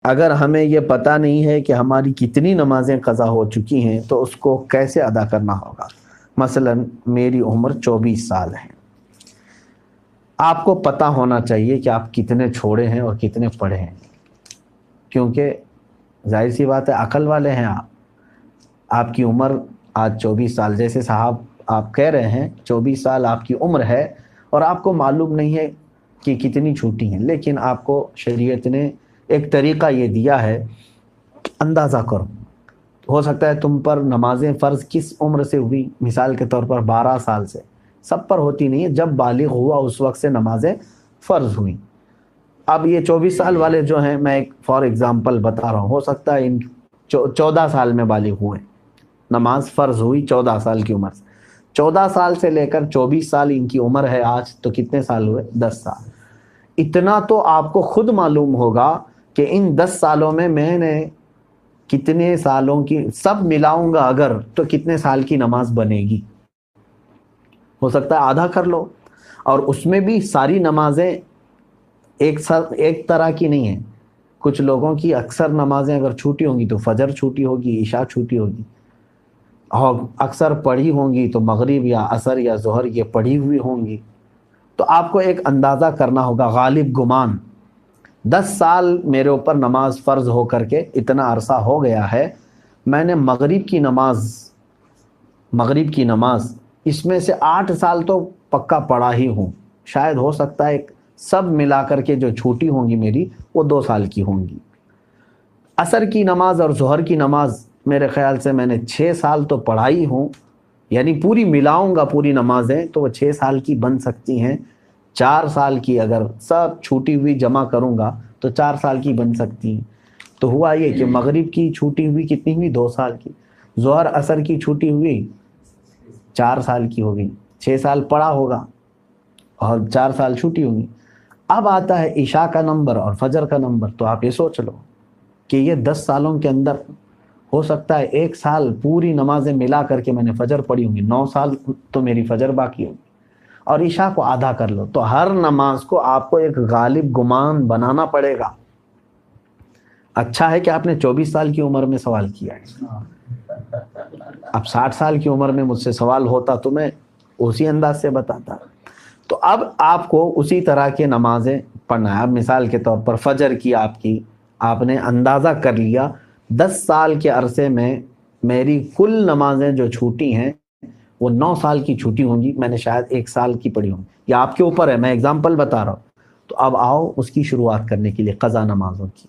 اگر ہمیں یہ پتہ نہیں ہے کہ ہماری کتنی نمازیں قضا ہو چکی ہیں تو اس کو کیسے ادا کرنا ہوگا؟ مثلا میری عمر 24 سال ہے، آپ کو پتہ ہونا چاہیے کہ آپ کتنے چھوڑے ہیں اور کتنے پڑھے ہیں، کیونکہ ظاہر سی بات ہے عقل والے ہیں آپ کی عمر آج 24 سال، جیسے صاحب آپ کہہ رہے ہیں 24 سال آپ کی عمر ہے اور آپ کو معلوم نہیں ہے کہ کتنی چھوٹی ہیں، لیکن آپ کو شریعت نے ایک طریقہ یہ دیا ہے کہ اندازہ کرو۔ ہو سکتا ہے تم پر نمازیں فرض کس عمر سے ہوئی، مثال کے طور پر 12 سال سے، سب پر ہوتی نہیں ہے، جب بالغ ہوا اس وقت سے نمازیں فرض ہوئیں۔ اب یہ 24 سال والے جو ہیں، میں ایک فار ایگزامپل بتا رہا ہوں، ہو سکتا ہے ان 14 سال میں بالغ ہوئے، نماز فرض ہوئی 14 سال کی عمر سے، 14 سال سے لے کر 24 سال ان کی عمر ہے آج، تو کتنے سال ہوئے؟ 10 سال۔ اتنا تو آپ کو خود معلوم ہوگا کہ ان 10 سالوں میں نے کتنے سالوں کی، سب ملاؤں گا اگر تو کتنے سال کی نماز بنے گی۔ ہو سکتا ہے آدھا کر لو، اور اس میں بھی ساری نمازیں ایک طرح کی نہیں ہیں، کچھ لوگوں کی اکثر نمازیں اگر چھوٹی ہوں گی تو فجر چھوٹی ہوگی، عشاء چھوٹی ہوگی، اور اکثر پڑھی ہوں گی تو مغرب یا عصر یا ظہر یہ پڑھی ہوئی ہوں گی۔ تو آپ کو ایک اندازہ کرنا ہوگا غالب گمان، 10 سال میرے اوپر نماز فرض ہو کر کے اتنا عرصہ ہو گیا ہے، میں نے مغرب کی نماز اس میں سے 8 سال تو پکا پڑھا ہی ہوں، شاید ہو سکتا ہے سب ملا کر کے جو چھوٹی ہوں گی میری وہ 2 سال کی ہوں گی۔ عصر کی نماز اور ظہر کی نماز میرے خیال سے میں نے 6 سال تو پڑھائی ہوں، یعنی پوری ملاؤں گا پوری نمازیں تو وہ 6 سال کی بن سکتی ہیں، 4 سال کی اگر سب چھوٹی ہوئی جمع کروں گا تو 4 سال کی بن سکتی ہیں۔ تو ہوا یہ کہ مغرب کی چھوٹی ہوئی کتنی ہوئی؟ 2 سال کی، ظہر عصر کی چھوٹی ہوئی 4 سال کی ہو گئی، 6 سال پڑھا ہوگا اور 4 سال چھوٹی ہوگی۔ اب آتا ہے عشاء کا نمبر اور فجر کا نمبر، تو آپ یہ سوچ لو کہ یہ 10 سالوں کے اندر ہو سکتا ہے 1 سال پوری نمازیں ملا کر کے میں نے فجر پڑھی ہوں گی، 9 سال تو میری فجر باقی ہوگی، اور عشاء کو آدھا کر لو، تو ہر نماز کو آپ کو ایک غالب گمان بنانا پڑے گا۔ اچھا ہے کہ آپ نے 24 سال کی عمر میں سوال کیا ہے، اب 60 سال کی عمر میں مجھ سے سوال ہوتا تو میں اسی انداز سے بتاتا۔ تو اب آپ کو اسی طرح کے نمازیں پڑھنا ہے۔ اب مثال کے طور پر فجر کی آپ نے اندازہ کر لیا 10 سال کے عرصے میں میری کل نمازیں جو چھوٹی ہیں وہ 9 سال کی چھوٹی ہوں گی، میں نے شاید 1 سال کی پڑھی ہوں، یا آپ کے اوپر ہے، میں اگزامپل بتا رہا ہوں۔ تو اب آؤ اس کی شروعات کرنے کے لیے قضا نمازوں کی۔